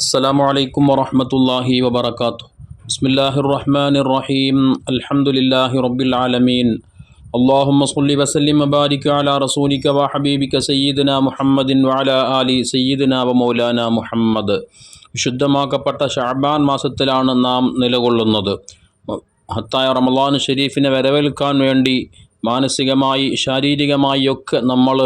السلام عليكم ورحمة الله وبركاته. بسم الله الرحمن الرحيم. الحمد لله رب العالمين. اللهم صل وسلم وبارك على رسولك وحبيبك سيدنا محمد وعلى آل سيدنا ومولانا മുഹമ്മദ്. വിശുദ്ധമാക്കപ്പെട്ട ഷഅബാൻ മാസത്തിലാണ് നാം നിലകൊള്ളുന്നത്. മഹത്തായ റമളാൻ ഷരീഫിനെ വരവേൽക്കാൻ വേണ്ടി മാനസികമായി ശാരീരികമായി ഒക്കെ നമ്മൾ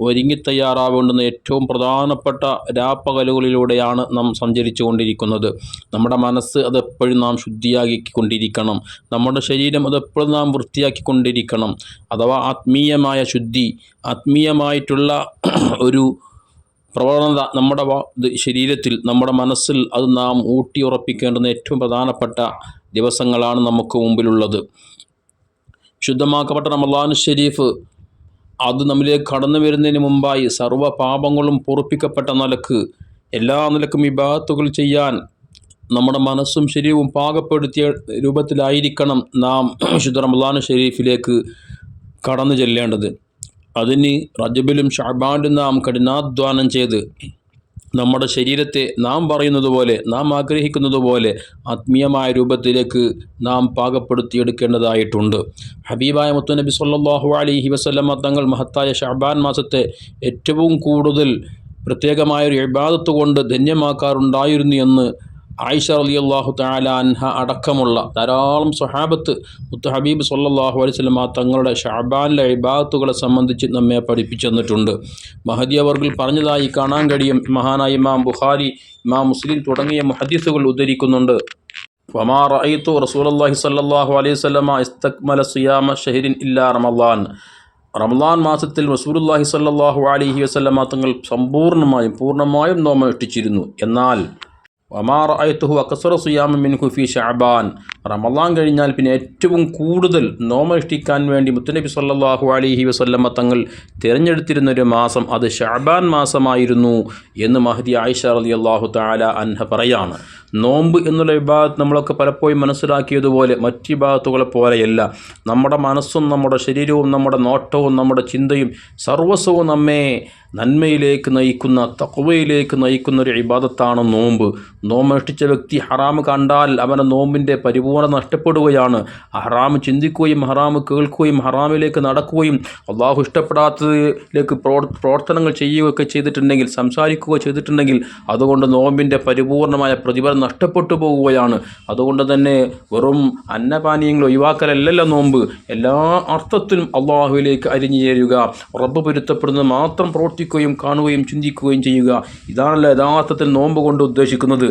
ഒരുങ്ങിത്തയ്യാറാവേണ്ടുന്ന ഏറ്റവും പ്രധാനപ്പെട്ട രാപ്പകലുകളിലൂടെയാണ് നാം സഞ്ചരിച്ചു കൊണ്ടിരിക്കുന്നത്. നമ്മുടെ മനസ്സ് അതെപ്പോഴും നാം ശുദ്ധിയാക്കിക്കൊണ്ടിരിക്കണം. നമ്മുടെ ശരീരം അതെപ്പോഴും നാം വൃത്തിയാക്കിക്കൊണ്ടിരിക്കണം. അഥവാ ആത്മീയമായ ശുദ്ധി, ആത്മീയമായിട്ടുള്ള ഒരു പ്രവണത നമ്മുടെ ശരീരത്തിൽ, നമ്മുടെ മനസ്സിൽ അത് നാം ഊട്ടിയുറപ്പിക്കേണ്ടുന്ന ഏറ്റവും പ്രധാനപ്പെട്ട ദിവസങ്ങളാണ് നമുക്ക് മുമ്പിലുള്ളത്. ശുദ്ധമാക്കപ്പെട്ട റമളാൻ ഷരീഫ് അത് നമ്മിലേക്ക് കടന്നു വരുന്നതിന് മുമ്പായി സർവ്വ പാപങ്ങളും പൊറുപ്പിക്കപ്പെട്ട നിലക്ക് എല്ലാ നിലക്കും ഇബാദത്തുകൾ ചെയ്യാൻ നമ്മുടെ മനസ്സും ശരീരവും പാകപ്പെടുത്തിയ രൂപത്തിലായിരിക്കണം നാം ശുദ്ധ റമളാൻ ഷരീഫിലേക്ക് കടന്നു ചെല്ലേണ്ടത്. അതിന് റജബിലും ഷഅബാനിലും നാം കഠിനാധ്വാനം ചെയ്ത് നമ്മുടെ ശരീരത്തെ നാം പറയുന്നത് പോലെ, നാം ആഗ്രഹിക്കുന്നത് പോലെ ആത്മീയമായ രൂപത്തിലേക്ക് നാം പാകപ്പെടുത്തിയെടുക്കേണ്ടതായിട്ടുണ്ട്. ഹബീബായ മുത്തുനബി സ്വല്ലല്ലാഹു അലൈഹി വസല്ലമ തങ്ങൾ മഹത്തായ ഷഅബാൻ മാസത്തെ ഏറ്റവും കൂടുതൽ പ്രത്യേകമായൊരു ഇബാദത്ത് കൊണ്ട് ധന്യമാക്കാറുണ്ടായിരുന്നു എന്ന് ആയിഷ റളിയല്ലാഹു തആല അൻഹ അടക്കമുള്ള ധാരാളം സ്വഹാബത്ത് മുത്ത് ഹബീബ് സ്വല്ലല്ലാഹു അലൈഹി വസല്ലമ തങ്ങളുടെ ഷഅബാനിലെ ഇബാദത്തുകളെ സംബന്ധിച്ച് നമ്മെ പഠിപ്പിച്ചു തന്നിട്ടുണ്ട്. മഹദി അവർകൾ പറഞ്ഞതായി കാണാൻ കഴിയും. മഹാനായ ഇമാം ബുഖാരി, ഇമാം മുസ്ലിം തുടങ്ങിയ മുഹദ്ദിസുകൾ ഉദ്ധരിക്കുന്നുണ്ട്. വമാ റഅയ്തു റസൂലുള്ളാഹി സ്വല്ലല്ലാഹു അലൈഹി വസല്ലമ ഇസ്തക്മല സിയാമ ഷഹ്രിൻ ഇല്ലാ റമളാൻ. റമളാൻ മാസത്തിൽ റസൂലുള്ളാഹി സ്വല്ലല്ലാഹു അലൈഹി വസല്ലമ തങ്ങൾ പൂർണ്ണമായും നോമ്പനുഷ്ഠിച്ചിരുന്നു. എന്നാൽ വമാ റഅയ്തുഹു അക്സറ സിയാമൻ മിൻഹു ഫീ ഷഅബാൻ. റമളാൻ കഴിഞ്ഞാൽ പിന്നെ ഏറ്റവും കൂടുതൽ നോമ്പനുഷ്ഠിക്കാൻ വേണ്ടി മുത്തുനബി സ്വല്ലല്ലാഹു അലൈഹി വസല്ലമ തങ്ങൾ തിരഞ്ഞെടുത്തിരുന്നൊരു മാസം അത് ഷഅബാൻ മാസമായിരുന്നു എന്ന് മഹദി ആയിഷ റളിയല്ലാഹു തആല അൻഹ പറയാണ്. നോമ്പ് എന്നുള്ള ഇബാദത്ത് നമ്മളൊക്കെ പലപ്പോഴും മനസ്സിലാക്കിയതുപോലെ മറ്റ് ഇബാദത്തുകളെ പോലെയല്ല. നമ്മുടെ മനസ്സും നമ്മുടെ ശരീരവും നമ്മുടെ നോട്ടവും നമ്മുടെ ചിന്തയും സർവസ്വവും നമ്മെ നന്മയിലേക്ക് നയിക്കുന്ന, തഖ്വയിലേക്ക് നയിക്കുന്ന ഒരു ഇബാദത്താണ് നോമ്പ്. നോമ്പനുഷ്ഠിച്ച വ്യക്തി ഹറാം കണ്ടാൽ അവൻ്റെ നോമ്പിൻ്റെ പരിപൂർണ്ണത നഷ്ടപ്പെടുകയാണ്. ഹറാം ചിന്തിക്കുകയും ഹറാം കേൾക്കുകയും ഹറാമിലേക്ക് നടക്കുകയും അള്ളാഹു ഇഷ്ടപ്പെടാത്തതിലേക്ക് പ്രവർത്തനങ്ങൾ ചെയ്യുകയൊക്കെ ചെയ്തിട്ടുണ്ടെങ്കിൽ, സംസാരിക്കുക ചെയ്തിട്ടുണ്ടെങ്കിൽ അതുകൊണ്ട് നോമ്പിൻ്റെ പരിപൂർണമായ പ്രതിഫലം നഷ്ടപ്പെട്ടു പോകുകയാണ്. അതുകൊണ്ട് തന്നെ വെറും അന്നപാനീയങ്ങൾ ഒഴിവാക്കലല്ലല്ലോ നോമ്പ്. എല്ലാ അർത്ഥത്തിലും അള്ളാഹുവിലേക്ക് അരിഞ്ഞു ചേരുക, റബ്ബ് പൊരുത്തപ്പെടുന്നത് മാത്രം പ്രവർത്തിക്കുകയും കാണുകയും ചിന്തിക്കുകയും ചെയ്യുക. ഇതാണല്ലോ യഥാർത്ഥത്തിൽ നോമ്പ് കൊണ്ട് ഉദ്ദേശിക്കുന്നത്.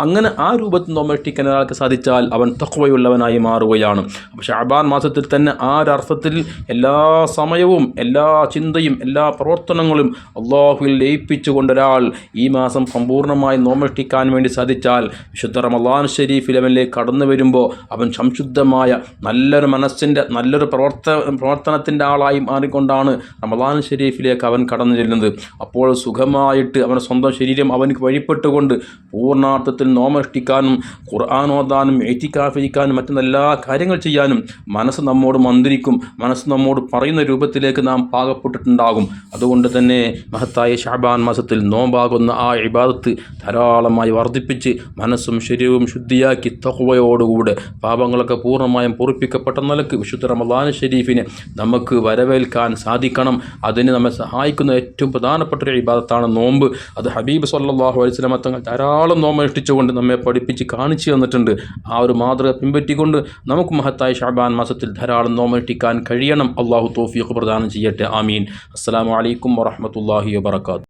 അങ്ങനെ ആ രൂപത്തിൽ നോമ്പനുഷ്ഠിക്കാൻ ഒരാൾക്ക് സാധിച്ചാൽ അവൻ തഖ്വയുള്ളവനായി മാറുകയാണ്. അപ്പോൾ ഷഅബാൻ മാസത്തിൽ തന്നെ ആ ഒരർത്ഥത്തിൽ എല്ലാ സമയവും എല്ലാ ചിന്തയും എല്ലാ പ്രവർത്തനങ്ങളും അള്ളാഹുവിൽ ലയിപ്പിച്ചുകൊണ്ട് ഒരാൾ ഈ മാസം സമ്പൂർണ്ണമായി നോമ്പനുഷ്ഠിക്കാൻ വേണ്ടി സാധിച്ചാൽ വിശുദ്ധ റമളാൻ ഷരീഫിൽ അവനിലേക്ക് കടന്നു വരുമ്പോൾ അവൻ സംശുദ്ധമായ നല്ലൊരു മനസ്സിൻ്റെ നല്ലൊരു പ്രവർത്തനത്തിൻ്റെ ആളായി മാറിക്കൊണ്ടാണ് റമളാൻ ഷരീഫിലേക്ക് അവൻ കടന്നു ചെല്ലുന്നത്. അപ്പോൾ സുഖമായിട്ട് അവൻ്റെ സ്വന്തം ശരീരം അവനക്ക് വഴിപ്പെട്ടുകൊണ്ട് പൂർണ്ണാർത്ഥത്തിൽ നോമ്പനുഷ്ഠിക്കാനും ഖുർആൻ ഓതാനും ഇഅ്തികാഫിരിക്കാനും മറ്റെല്ലാ കാര്യങ്ങൾ ചെയ്യാനും മനസ്സ് നമ്മോട് മന്ത്രിക്കും. മനസ്സ് നമ്മോട് പറയുന്ന രൂപത്തിലേക്ക് നാം പാകപ്പെട്ടിട്ടുണ്ടാകും. അതുകൊണ്ട് തന്നെ മഹത്തായ ഷഅബാൻ മാസത്തിൽ നോമ്പാകുന്ന ആ ഇബാദത്ത് ധാരാളമായി വർദ്ധിപ്പിച്ച് മനസ്സും ശരീരവും ശുദ്ധിയാക്കി തഖ്വയോടുകൂടെ പാപങ്ങളൊക്കെ പൂർണ്ണമായും പൊറുപ്പിക്കപ്പെട്ട നിലക്ക് വിശുദ്ധ റമളാൻ ഷരീഫിനെ നമുക്ക് വരവേൽക്കാൻ സാധിക്കണം. അതിന് നമ്മെ സഹായിക്കുന്ന ഏറ്റവും പ്രധാനപ്പെട്ട ഒരു ഇബാദത്താണ് നോമ്പ്. അത് ഹബീബ് സ്വല്ലല്ലാഹു അലൈഹി വസല്ലമ തങ്ങൾ ധാരാളം നോമ്പനുഷ്ഠിച്ചുകൊണ്ട് നമ്മെ പഠിപ്പിച്ച് കാണിച്ചു തന്നിട്ടുണ്ട്. ആ ഒരു മാതൃക പിൻപറ്റിക്കൊണ്ട് നമുക്ക് മഹത്തായ ഷഅബാൻ മാസത്തിൽ ധാരാളം നോമ്പനുഷ്ഠിക്കാൻ കഴിയണം. അള്ളാഹു തൗഫീഖ് പ്രദാനം ചെയ്യട്ടെ. ആമീൻ. അസ്സലാമു അലൈക്കും വറഹ്മത്തുള്ളാഹി വബറകാതുഹു.